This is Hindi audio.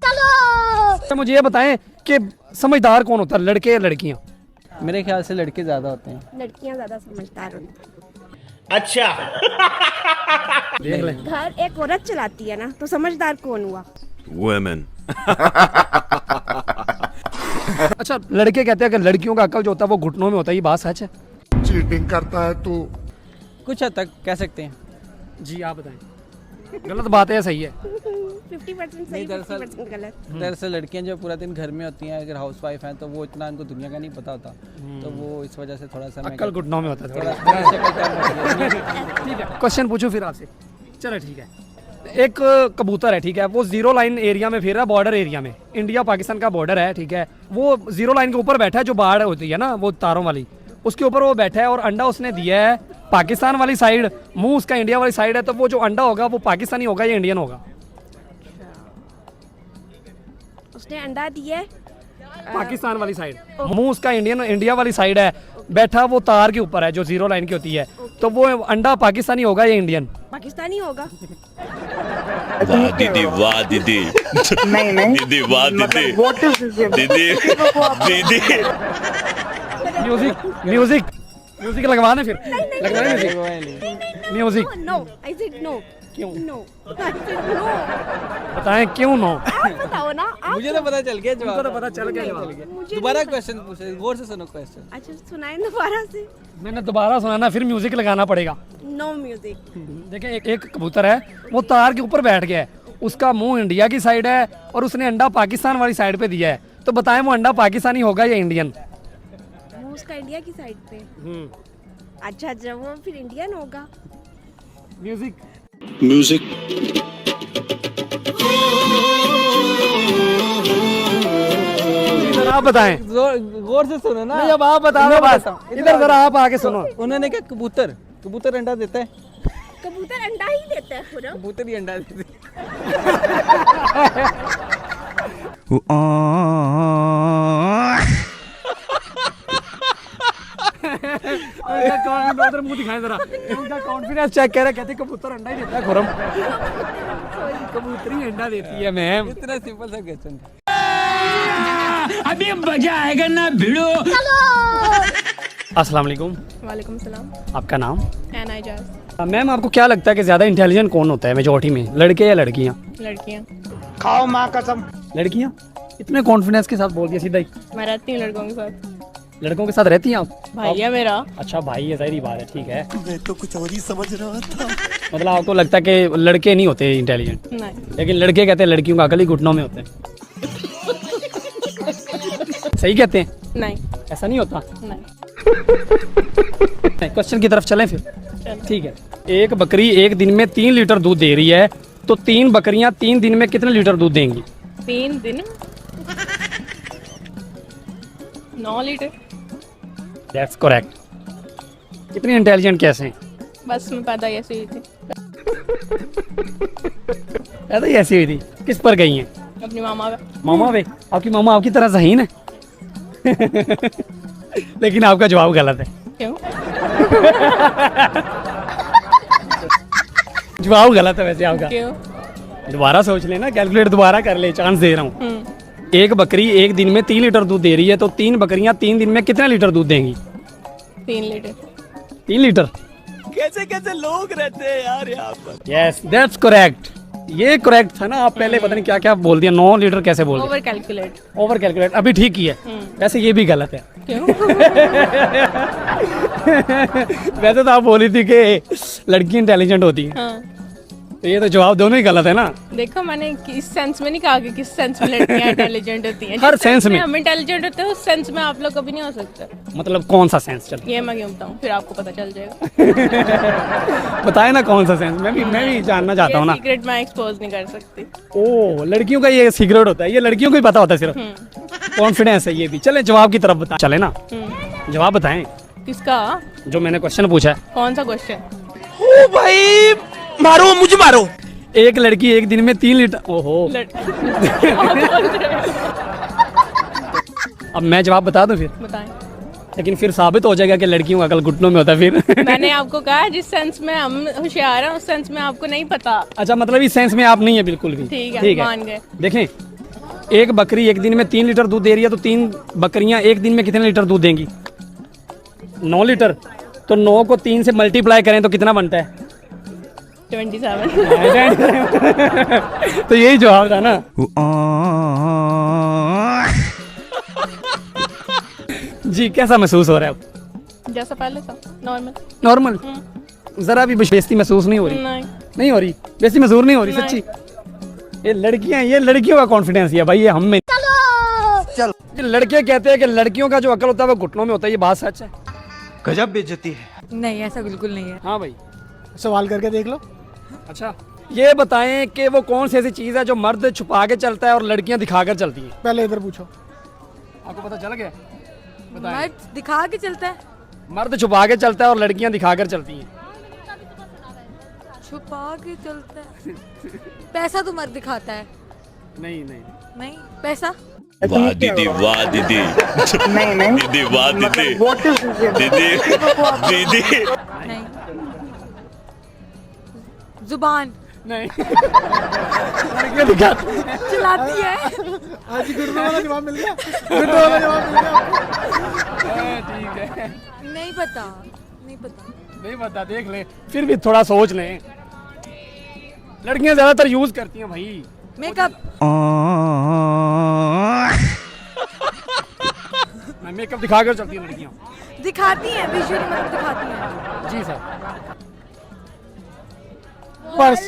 चलो मुझे ये बताएं कि समझदार कौन होता है, लड़के या लड़कियां? मेरे ख्याल से लड़के ज्यादा होते हैं। लड़कियां ज्यादा समझदार होती हैं। अच्छा देख ले। घर एक औरत चलाती है ना, तो समझदार कौन हुआ? वुमेन। अच्छा, लड़के कहते हैं कि लड़कियों का अक्ल जो होता है वो घुटनों में होता है, ये बात सच है? चीटिंग करता है तू। कुछ हद तक कह सकते हैं। जी आप बताएं, गलत बात है या सही है? 50% सही, 50% गलत। दरअसल लड़कियां जो पूरा दिन घर में होती हैं, अगर हाउस वाइफ हैं तो वो इतना उनको दुनिया का नहीं पता होता, तो वो इस वजह से थोड़ा सा अक्ल घुटनों में होता है थोड़ा। थोड़ा ठीक है, क्वेश्चन पूछूं फिर आपसे? चलो ठीक है। एक कबूतर है, ठीक है, वो जीरो लाइन एरिया में फिर रहा है, बॉर्डर एरिया में, इंडिया पाकिस्तान का बॉर्डर है, ठीक है, वो जीरो लाइन के ऊपर बैठा है, जो बाढ़ होती है ना वो तारों वाली, उसके ऊपर वो बैठा है और अंडा उसने दिया है पाकिस्तान वाली साइड, मुंह उसका इंडिया वाली साइड है, तो वो जो अंडा होगा वो पाकिस्तानी होगा या इंडियन होगा? उसने अंडा दिया है पाकिस्तान वाली साइड, मुंह उसका इंडिया वाली साइड है, बैठा वो तार के ऊपर है जो जीरो लाइन की होती है, तो वो अंडा पाकिस्तानी होगा या इंडियन? पाकिस्तानी होगा। वाह दीदी, वाह दीदी। नहीं नहीं दीदी वाह दीदी। What is this? दीदी दीदी। म्यूजिक म्यूजिक म्यूजिक लगवाना फिर, लगवाना music. No, I said no. क्यों? No, I said no. बताएं क्यों नो? आप बताओ ना, आप। मुझे तो पता चल गया जवाब। तो पता चल गया जवाब। मुझे दोबारा नहीं क्वेश्चन पूछे, गौर से सुनो क्वेश्चन। पता। अच्छा सुनाए दोबारा से। मैंने दोबारा सुनाना, फिर म्यूजिक लगाना पड़ेगा। No music. देखें, एक कबूतर है, वो तार के ऊपर बैठ गया है, उसका मुंह इंडिया की साइड है और उसने अंडा पाकिस्तान वाली साइड पे दिया है, तो बताएं वो अंडा पाकिस्तानी होगा या इंडियन? वो उसका इंडिया की साइड पे। अच्छा, जब वो फिर इंडियन होगा। म्यूजिक म्यूजिक आप बताएं। गौर से सुनो ना। नहीं, अब आप बता दो बस, इधर जरा आप आके सुनो। उन्होंने क्या, कबूतर कबूतर अंडा देता है? कबूतर अंडा ही देता है पूरा। कबूतर ही अंडा देते उधर मुंह दिखाएं जरा, उनका कॉन्फिडेंस चेक कर रहे, कहते कबूतर अंडा ही देता है खुरम। कबूतर ही अंडा देती है मैम। इतना सिंपल सा क्वेश्चन था। अभी मजा आएगा ना भिड़ो। अस्सलाम वालेकुम। वालेकुम सलाम। आपका नाम? एना इजाज। मैम आपको क्या लगता है कि ज्यादा इंटेलिजेंट कौन होता है मेजॉरिटी में, लड़के या लड़कियां? लड़कियां। खाओ माँ कसम। लड़कियां? इतने कॉन्फिडेंस के साथ बोल दिया सीधा ही। मैं रहती हूँ लड़कों के साथ। लड़कों के साथ रहती हैं आप? भाई है मेरा। अच्छा भाई है, जाहिर बात है, ठीक है। मैं तो कुछ और ही समझ रहा था। मतलब आपको लगता है कि लड़के नहीं होते इंटेलिजेंट, नहीं। लेकिन लड़के कहते हैं लड़कियों का अकल ही घुटनों में होता है। सही कहते हैं? नहीं। ऐसा नहीं होता। नहीं। क्वेश्चन की तरफ चलें फिर। चलो। ठीक है, एक बकरी एक दिन में 3 लीटर दूध दे रही है, तो 3 बकरियां 3 दिन में कितने लीटर दूध देंगी? 3 दिन 9 लीटर। That's correct. इतनी इंटेलिजेंट कैसे हैं? बस मैं पैदा ऐसे ही थी। ऐसा ही ऐसी हुई थी? किस पर गई हैं? अपनी मामा का। मामा वे? आपकी मामा आपकी तरह ज़हीन है? लेकिन आपका जवाब गलत है। क्यों? जवाब गलत है वैसे आपका। क्यों? दोबारा सोच लेना, कैलकुलेट दोबारा कर ले, चांस दे रहा हूँ। एक बकरी एक दिन में 3 लीटर दूध दे रही है, तो 3 बकरियां 3 दिन में कितने लीटर दूध देंगी? 3 लीटर। 3 लीटर? कैसे कैसे लोग रहते हैं यार यहाँ पर। Yes, that's correct. ये करेक्ट था ना, आप पहले पता नहीं क्या क्या बोल दिया, 9 लीटर कैसे बोल दिया? Over calculate. ओवर कैलकुलेट, अभी ठीक ही है। वैसे ये भी गलत है। क्यों? वैसे तो आप बोली थी कि लड़की इंटेलिजेंट होती है, हाँ। तो ये तो जवाब दोनों ही गलत है ना। देखो, मैंने इस सेंस में नहीं कहा कि किस सेंस में लड़कियां इंटेलिजेंट होती हैं। हर जिस सेंस में हम इंटेलिजेंट होते हैं, उस सेंस में आप लोग कभी नहीं हो सकते। मतलब कौन सा सेंस? चल ये मैं क्यों बताऊं, फिर आपको पता चल जाएगा। बताए ना कौन सा सेंस, मैं भी जानना चाहता हूँ ना। सीक्रेट मैं एक्सपोज नहीं कर सकती। ओ, लड़कियों का ये सीक्रेट होता है, ये लड़कियों को ही पता होता है सिर्फ। कॉन्फिडेंस है ये भी। चले जवाब की तरफ बता, चले ना, जवाब बताएं किसका? जो मैंने क्वेश्चन पूछा है। कौन सा क्वेश्चन? ओ भाई, मारो मुझे मारो। एक लड़की एक दिन में 3 लीटर, ओहो। अब मैं जवाब बता दूं फिर? बताएं। लेकिन फिर साबित हो जाएगा कि लड़कियों का अकल घुटनों में होता है फिर। मैंने आपको कहा जिस सेंस में हम होशियार हैं, उस सेंस में आपको नहीं पता। अच्छा, मतलब इस सेंस में आप नहीं है बिल्कुल भी। ठीक है, मान गए। देखें, एक बकरी एक दिन में 3 लीटर दूध दे रही है, तो 3 बकरियां एक दिन में कितने लीटर दूध देंगी? 9 लीटर। तो 9 को 3 से मल्टीप्लाई करें तो कितना बनता है? 27। तो यही जवाब था ना। जी कैसा महसूस हो रहा है अब? जैसा पहले था, नॉर्मल। नॉर्मल? जरा भी बेइज्जती महसूस नहीं हो रही? नहीं हो रही? बेइज्जती महसूस नहीं हो रही सच्ची? ये लड़कियां, ये लड़कियों का कॉन्फिडेंस है भाई, ये हम में। चलो लड़के कहते हैं कि लड़कियों का जो अकल होता है वो घुटनों में होता है, ये बात सच है? गजब बेइज्जती है। नहीं, ऐसा बिल्कुल नहीं है। हाँ भाई, सवाल करके देख लो। अच्छा ये बताएं कि वो कौन सी ऐसी चीज़ है जो मर्द छुपा के चलता है और लड़कियां दिखाकर चलती हैं? पहले इधर पूछो। आपको पता चल गया? बताएं। मर्द दिखा के चलता है, मर्द छुपा के चलता है और लड़कियां दिखाकर चलती हैं। छुपा के चलता है। पैसा तो मर्द दिखाता है। नहीं नहीं, नहीं, पैसा। वाह दीदी, वाह दीदी, नहीं नहीं दीदी, वाह दीदी, व्हाट इज दीदी, दीदी। नहीं, जुबान नहीं। लड़कियां दिखाती हैं। चलाती है। आज गुड्डू वाला जवाब मिल गया। गुड्डू वाला जवाब मिल गया। ठीक है, नहीं पता, नहीं पता। नहीं पता, देख ले, फिर भी थोड़ा सोच लें। लड़कियां ज्यादातर यूज करती हैं भाई मेकअप। मेकअप दिखाकर चलती हैं लड़कियां। दिखाती हैं, विजुअली मतलब दिखाती हैं। जी सर। पर्स।